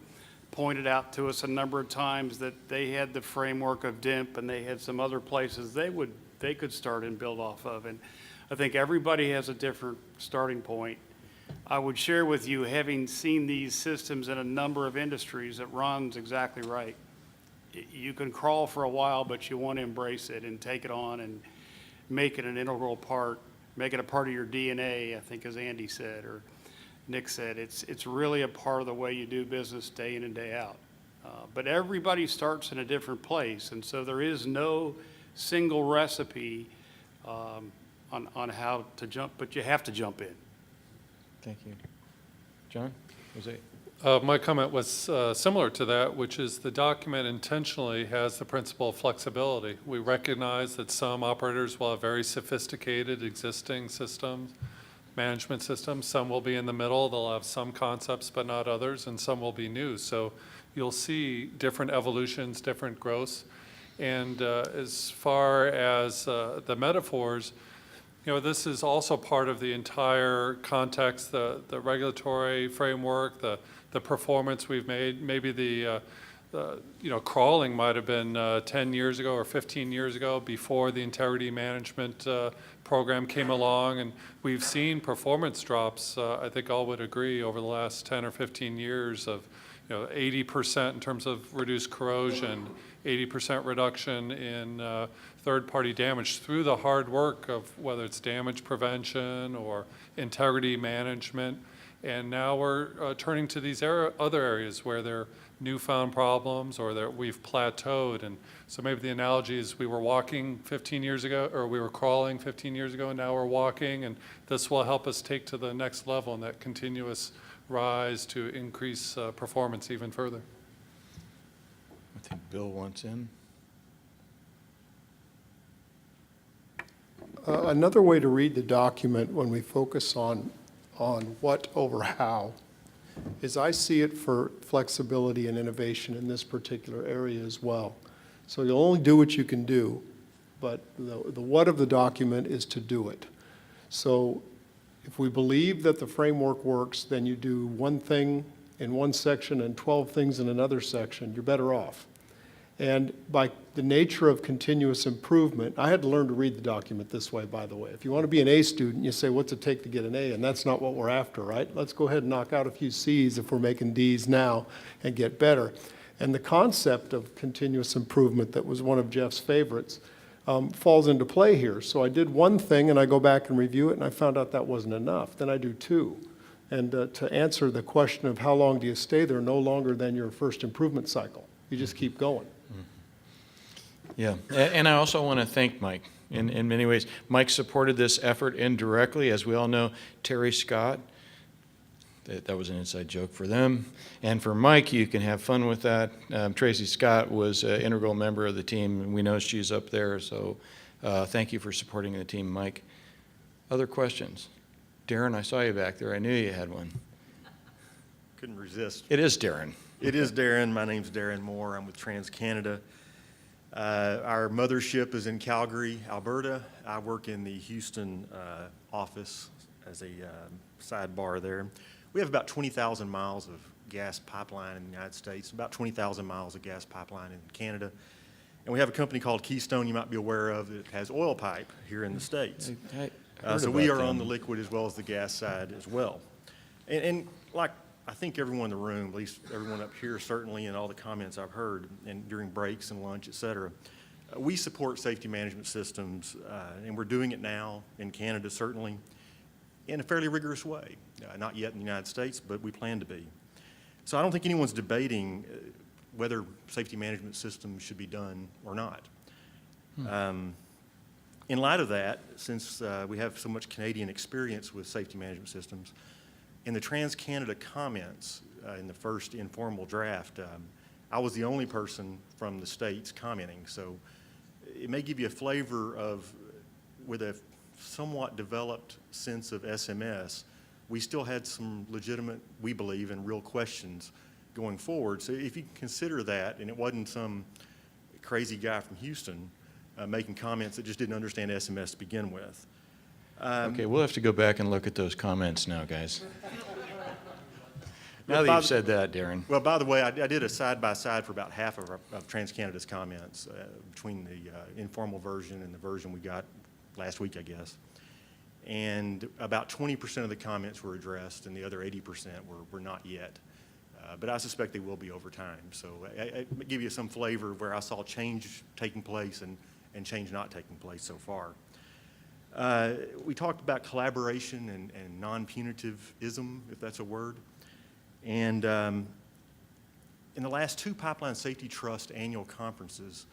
pointed out to us a number of times that they had the framework of DIMP and they had some other places they could start and build off of. And I think everybody has a different starting point. I would share with you, having seen these systems in a number of industries, that Ron's exactly right. You can crawl for a while, but you want to embrace it and take it on and make it an integral part, make it a part of your DNA, I think, as Andy said, or Nick said. It's really a part of the way you do business day in and day out. But everybody starts in a different place, and so there is no single recipe on how to jump, but you have to jump in. Thank you. John, Jose? My comment was similar to that, which is the document intentionally has the principle of flexibility. We recognize that some operators will have very sophisticated existing systems, management systems. Some will be in the middle. They'll have some concepts, but not others, and some will be new. So you'll see different evolutions, different growths. And as far as the metaphors, you know, this is also part of the entire context, the regulatory framework, the performance we've made. Maybe the you know, crawling might have been 10 years ago or 15 years ago before the integrity management program came along, and we've seen performance drops, I think all would agree, over the last 10 or 15 years of, you know, 80% in terms of reduced corrosion, 80% reduction in third-party damage through the hard work of whether it's damage prevention or integrity management. And now we're turning to these other areas where there are newfound problems or that we've plateaued. And so maybe the analogy is we were walking 15 years ago, or we were crawling 15 years ago, and now we're walking, and this will help us take to the next level in that continuous rise to increase performance even further. I think Bill wants in. Another way to read the document when we focus on what over how is I see it for flexibility and innovation in this particular area as well. So you'll only do what you can do, but the what of the document is to do it. So if we believe that the framework works, then you do one thing in one section and 12 things in another section, you're better off. And by the nature of continuous improvement, I had to learn to read the document this way, by the way. If you want to be an A student, you say, what's it take to get an A? And that's not what we're after, right? Let's go ahead and knock out a few C's if we're making D's now and get better. And the concept of continuous improvement that was one of Jeff's favorites falls into play here. So I did one thing and I go back and review it and I found out that wasn't enough. Then I do two. And to answer the question of how long do you stay there, no longer than your first improvement cycle. You just keep going. Yeah, and I also want to thank Mike in many ways. Mike supported this effort indirectly. As we all know, Terry Scott, that was an inside joke for them. And for Mike, you can have fun with that. Tracy Scott was an integral member of the team, and we know she's up there. So thank you for supporting the team, Mike. Other questions? Darren, I saw you back there. I knew you had one. Couldn't resist. It is Darren. It is Darren. My name's Darren Moore. I'm with TransCanada. Our mothership is in Calgary, Alberta. I work in the Houston office as a sidebar there. We have about 20,000 miles of gas pipeline in the United States, about 20,000 miles of gas pipeline in Canada. And we have a company called Keystone you might be aware of that has oil pipe here in the States. So we are on the liquid as well as the gas side as well. And like I think everyone in the room, at least everyone up here certainly, and all the comments I've heard and during breaks and lunch, et cetera, we support safety management systems, and we're doing it now in Canada certainly in a fairly rigorous way. Not yet in the United States, but we plan to be. So I don't think anyone's debating whether safety management systems should be done or not. In light of that, since we have so much Canadian experience with safety management systems, in the TransCanada comments in the first informal draft, I was the only person from the states commenting. So it may give you a flavor of, with a somewhat developed sense of SMS, we still had some legitimate, we believe, and real questions going forward. So if you consider that, and it wasn't some crazy guy from Houston making comments that just didn't understand SMS to begin with. Okay, we'll have to go back and look at those comments now, guys. Now that you've said that, Darren. Well, by the way, I did a side-by-side for about half of TransCanada's comments between the informal version and the version we got last week, I guess. And about 20% of the comments were addressed, and the other 80% were not yet. But I suspect they will be over time. So I give you some flavor of where I saw change taking place and change not taking place so far. We talked about collaboration and non-punitivism, if that's a word. And in the last two Pipeline Safety Trust annual conferences,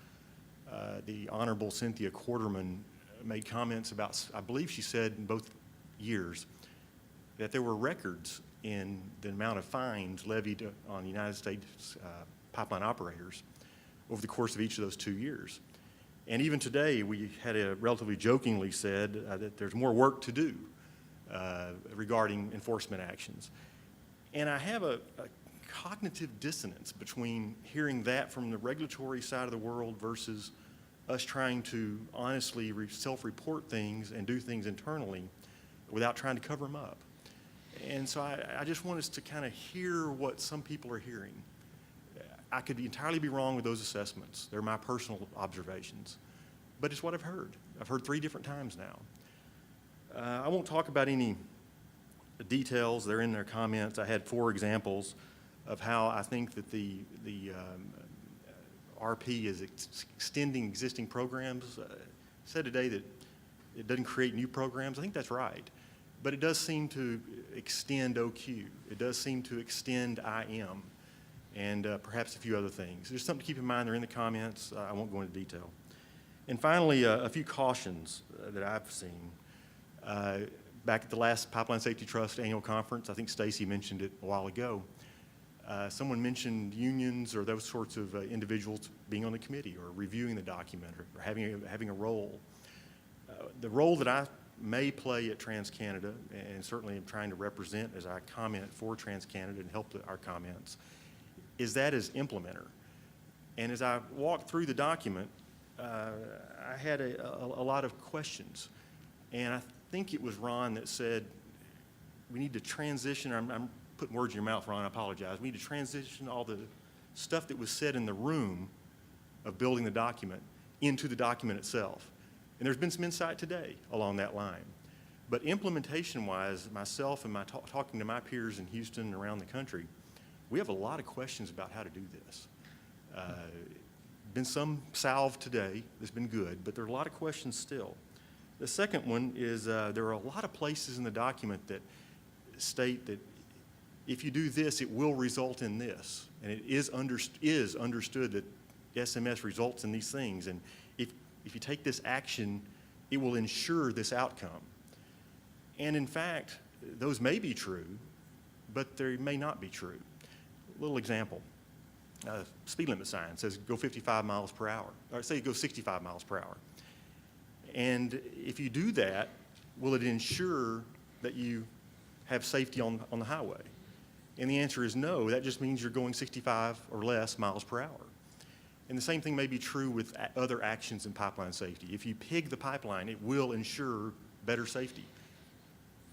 the Honorable Cynthia Quarterman made comments about, I believe she said in both years, that there were records in the amount of fines levied on United States pipeline operators over the course of each of those 2 years. And even today, we had relatively jokingly said that there's more work to do regarding enforcement actions. And I have a cognitive dissonance between hearing that from the regulatory side of the world versus us trying to honestly self-report things and do things internally without trying to cover them up. And so I just want us to kind of hear what some people are hearing. I could entirely be wrong with those assessments. They're my personal observations. But it's what I've heard. I've heard 3 different times now. I won't talk about any details. They're in their comments. I had 4 examples of how I think that the RP is extending existing programs. Said today that it doesn't create new programs. I think that's right. but it does seem to extend OQ. It does seem to extend IM, and perhaps a few other things. There's something to keep in mind. They're in the comments. I won't go into detail. And finally, a few cautions that I've seen. Back at the last Pipeline Safety Trust annual conference, I think Stacy mentioned it a while ago, someone mentioned unions or those sorts of individuals being on the committee or reviewing the document or having a role. The role that I may play at TransCanada, and certainly am trying to represent as I comment for TransCanada and help our comments, is that as implementer. And as I walked through the document, I had a lot of questions. And I think it was Ron that said, we need to transition, I'm putting words in your mouth, Ron, I apologize. We need to transition all the stuff that was said in the room of building the document into the document itself. And there's been some insight today along that line. But implementation-wise, myself and talking to my peers in Houston and around the country, we have a lot of questions about how to do this. Been some salve today that's been good, but there are a lot of questions still. The second one is there are a lot of places in the document that state that if you do this, it will result in this. And it is understood that SMS results in these things. And if you take this action, it will ensure this outcome. And in fact, those may be true, but they may not be true. A little example. Speed limit sign says go 55 miles per hour, or say go 65 miles per hour. And if you do that, will it ensure that you have safety on the highway? And the answer is no. That just means you're going 65 or less miles per hour. And the same thing may be true with other actions in pipeline safety. If you pig the pipeline, it will ensure better safety.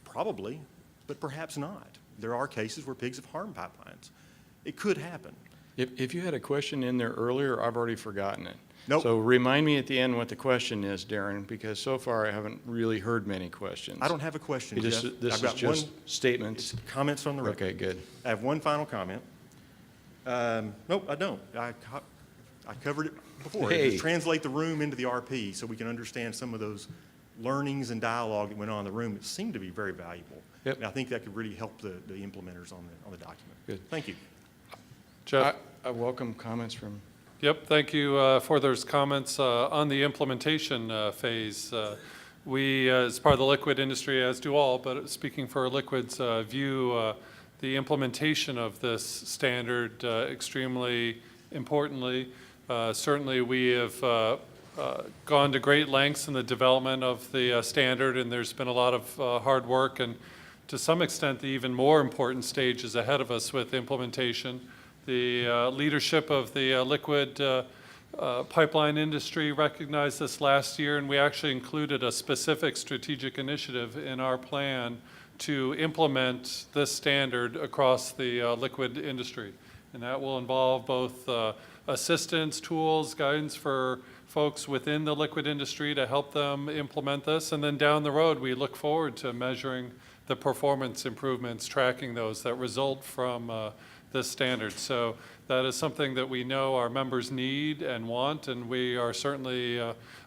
Probably, but perhaps not. There are cases where pigs have harmed pipelines. It could happen. If you had a question in there earlier, I've already forgotten it. Nope. So remind me at the end what the question is, Darren, because so far I haven't really heard many questions. I don't have a question, This Jeff. is I've got just one- statements. It's comments on the record. Okay, good. I have one final comment. Nope, I don't. I covered it before. Hey. Just translate the room into the RP so we can understand some of those learnings and dialogue that went on in the room. It seemed to be very valuable. Yep. And I think that could really help the implementers on the document. Good. Thank you. Jeff? I welcome comments from. Yep, thank you for those comments. On the implementation phase, we, as part of the liquid industry, as do all, but speaking for liquids, view the implementation of this standard extremely importantly. Certainly, we have gone to great lengths in the development of the standard, and there's been a lot of hard work, and to some extent, the even more important stage is ahead of us with implementation. The leadership of the liquid pipeline industry recognized this last year, and we actually included a specific strategic initiative in our plan to implement this standard across the liquid industry. And that will involve both assistance, tools, guidance for folks within the liquid industry to help them implement this. And then down the road, we look forward to measuring the performance improvements, tracking those that result from this standard. So that is something that we know our members need and want, and we are certainly,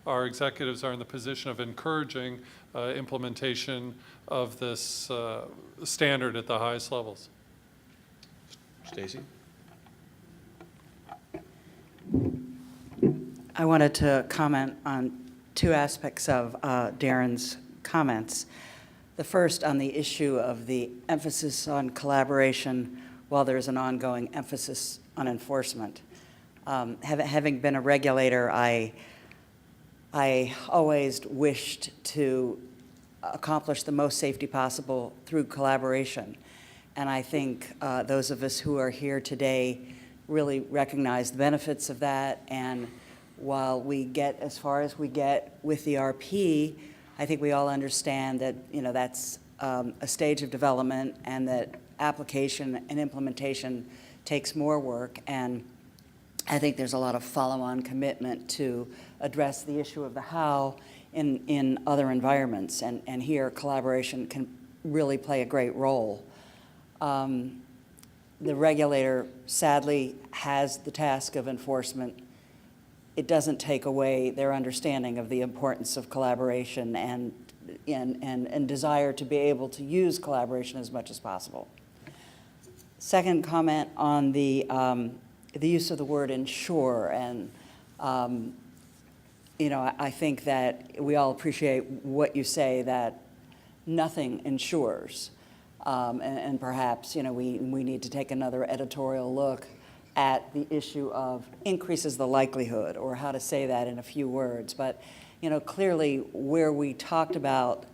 our executives are in the position of encouraging implementation of this standard at the highest levels. Stacy? I wanted to comment on two aspects of Darren's comments. The first on the issue of the emphasis on collaboration while there's an ongoing emphasis on enforcement. Having been a regulator, I always wished to accomplish the most safety possible through collaboration. And I think those of us who are here today really recognize the benefits of that. And while we get as far as we get with the RP, I think we all understand that, you know, that's a stage of development, and that application and implementation takes more work. And I think there's a lot of follow-on commitment to address the issue of the how in other environments. And here, collaboration can really play a great role. The regulator sadly has the task of enforcement. It doesn't take away their understanding of the importance of collaboration, and and desire to be able to use collaboration as much as possible. Second comment on the use of the word ensure, and you know, I think that we all appreciate what you say, that nothing ensures. And perhaps, you know, we need to take another editorial look at the issue of increases the likelihood, or how to say that in a few words. But, you know, clearly where we talked about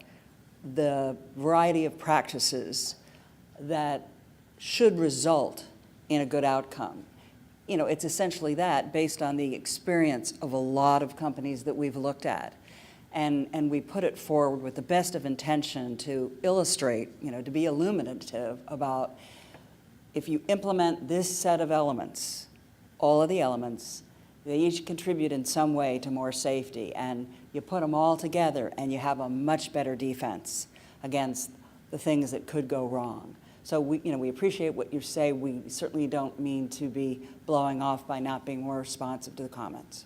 the variety of practices that should result in a good outcome, you know, it's essentially that based on the experience of a lot of companies that we've looked at. And we put it forward with the best of intention to illustrate, you know, to be illuminative about, if you implement this set of elements, all of the elements, they each contribute in some way to more safety, and you put them all together and you have a much better defense against the things that could go wrong. So we appreciate what you say. We certainly don't mean to be blowing off by not being more responsive to the comments.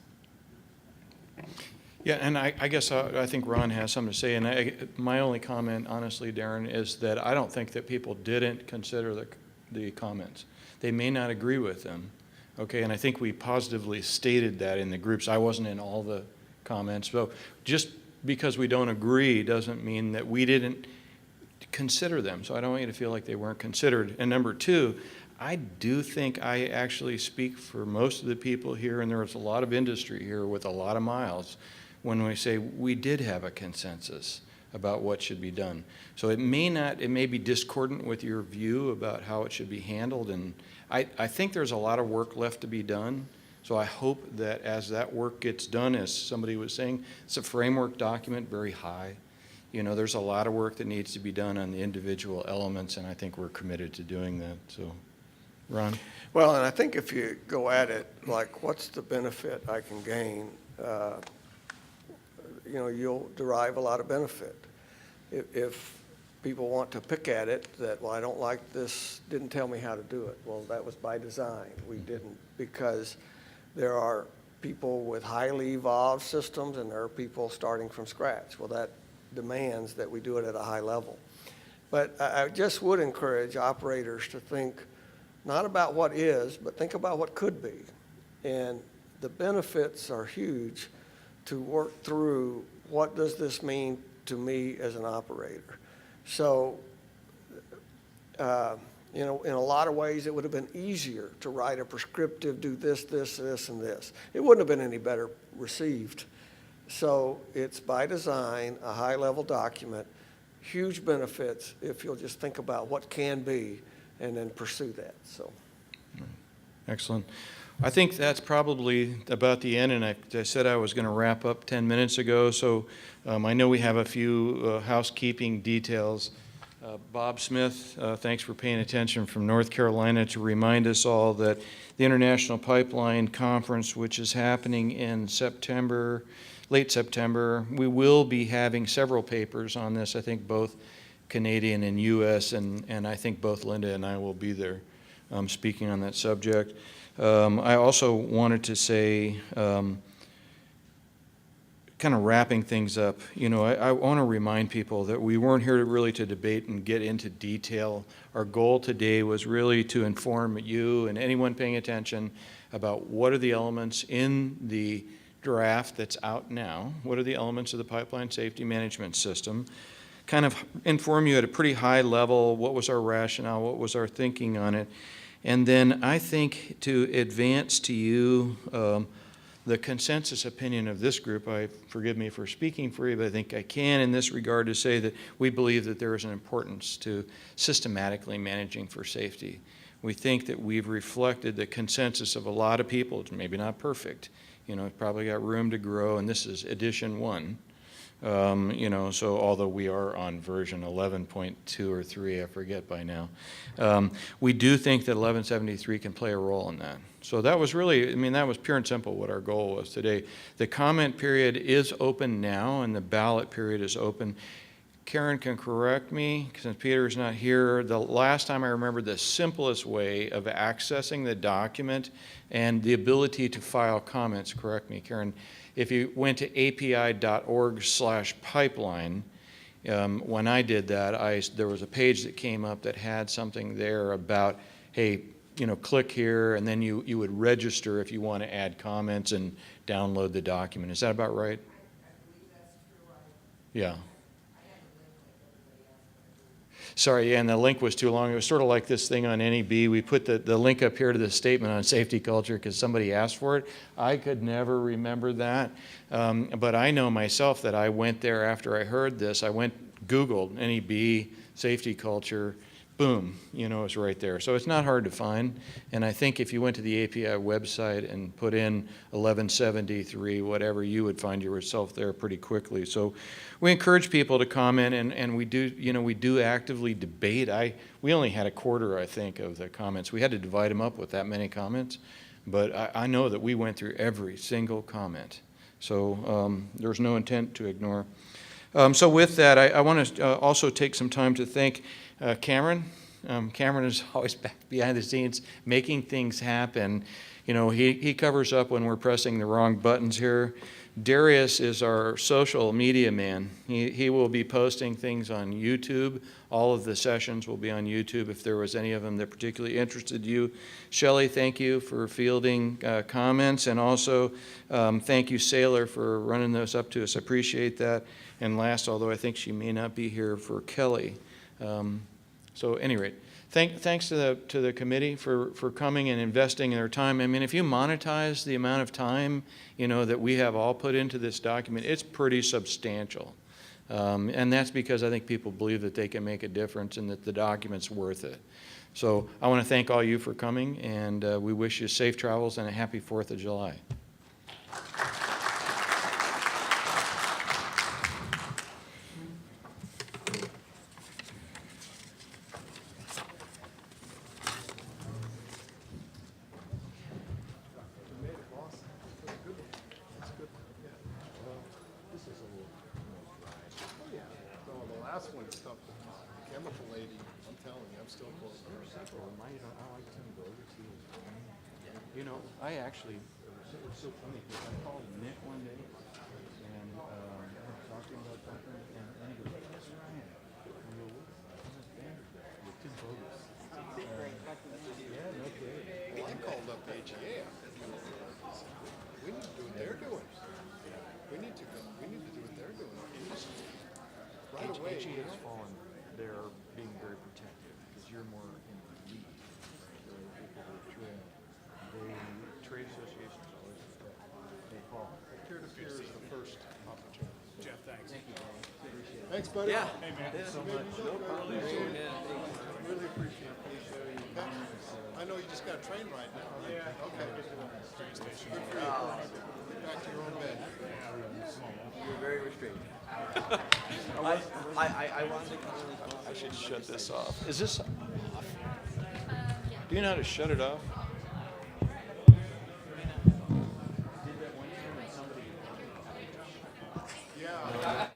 Yeah, and I guess I think Ron has something to say, and my only comment, honestly, Darren, is that I don't think that people didn't consider the comments. They may not agree with them, okay, and I think we positively stated that in the groups. I wasn't in all the comments, so just because we don't agree doesn't mean that we didn't consider them, so I don't want you to feel like they weren't considered. And number two, I do think I actually speak for most of the people here, and there was a lot of industry here with a lot of miles, when we say we did have a consensus about what should be done. So it may be discordant with your view about how it should be handled, and I think there's a lot of work left to be done. So I hope that as that work gets done, as somebody was saying, it's a framework document, very high. You know, there's a lot of work that needs to be done on the individual elements, and I think we're committed to doing that. So, Ron? Well, and I think if you go at it, like, what's the benefit I can gain? You know, you'll derive a lot of benefit. If people want to pick at it, that, well, I don't like this, didn't tell me how to do it. Well, that was by design. We didn't, because there are people with highly evolved systems and there are people starting from scratch. Well, that demands that we do it at a high level. But I just would encourage operators to think not about what is, but think about what could be. And the benefits are huge to work through, what does this mean to me as an operator? So, you know, in a lot of ways, it would have been easier to write a prescriptive, do this, this, this, and this. It wouldn't have been any better received. So it's by design, a high-level document, huge benefits if you'll just think about what can be and then pursue that. So, Excellent. I think that's probably about the end, and I said I was going to wrap up 10 minutes ago, so I know we have a few housekeeping details. Bob Smith, thanks for paying attention, from North Carolina, to remind us all that the International Pipeline Conference, which is happening in September, late September, we will be having several papers on this, I think both Canadian and U.S., and I think both Linda and I will be there speaking on that subject. I also wanted to say, kind of wrapping things up, you know, I want to remind people that we weren't here really to debate and get into detail. Our goal today was really to inform you and anyone paying attention about what are the elements in the draft that's out now, what are the elements of the pipeline safety management system, kind of inform you at a pretty high level what was our rationale, what was our thinking on it. And then I think to advance to you the consensus opinion of this group, forgive me for speaking for you, but I think I can in this regard to say that we believe that there is an importance to systematically managing for safety. We think that we've reflected the consensus of a lot of people. It's maybe not perfect. You know, it's probably got room to grow, and this is edition 1. You know, so although we are on version 11.2 or 3, I forget by now, we do think that 1173 can play a role in that. So that was really, I mean, that was pure and simple what our goal was today. The comment period is open now, and the ballot period is open. Karen can correct me, since Peter's not here. The last time I remember, the simplest way of accessing the document and the ability to file comments, correct me, Karen, if you went to api.org/pipeline, when I did that, there was a page that came up that had something there about, hey, click here, and then you would register if you want to add comments and download the document. Is that about right? Yeah. Sorry, yeah, and the link was too long. It was sort of like this thing on NEB. We put the link up here to the statement on safety culture because somebody asked for it. I could never remember that. But I know myself that I went there after I heard this. I Googled NEB, safety culture, boom, it's right there. So it's not hard to find. And I think if you went to the API website and put in 1173, whatever, you would find yourself there pretty quickly. So we encourage people to comment, and we do actively debate. We only had a quarter, I think, of the comments. We had to divide them up with that many comments. But I know that we went through every single comment. So there's no intent to ignore. So with that, I want to also take some time to thank Cameron. Cameron is always back behind the scenes making things happen. He covers up when we're pressing the wrong buttons here. Darius is our social media man. He will be posting things on YouTube. All of the sessions will be on YouTube if there was any of them that particularly interested you. Shelley, thank you for fielding comments, and also thank you, Sailor, for running those up to us. I appreciate that. And last, although I think she may not be here, for Kelly. So at any rate, thanks to the committee for coming and investing their time. I mean, if you monetize the amount of time, that we have all put into this document, it's pretty substantial. And that's because I think people believe that they can make a difference and that the document's worth it. So I want to thank all you for coming, and we wish you safe travels and a happy 4th of July. I actually, it was so funny because I called Nick one day and talking about something, and he goes, "That's Ryan." I go, "What's Vanderbilt with Tim Bogus?" Yeah, no kidding. Well, I called up AGA. We need to do what they're doing. We need to do what they're doing. Right away. AGA has fallen. They're being very protective because you're more in the lead. The people who trade associations always they fall. Peer-to-peer is the first opportunity. Jeff, thanks. Thank you, Brian. Appreciate it. Thanks, buddy. Yeah. Hey, man. Thanks so much. No problem. Really appreciate it. Please show you. I know you just got a train ride now. Right? Yeah. Okay. Train station. Good for you. Back to your own bed. You're very restrained. I should shut this off. Is this off? Do you know how to shut it off? Yeah.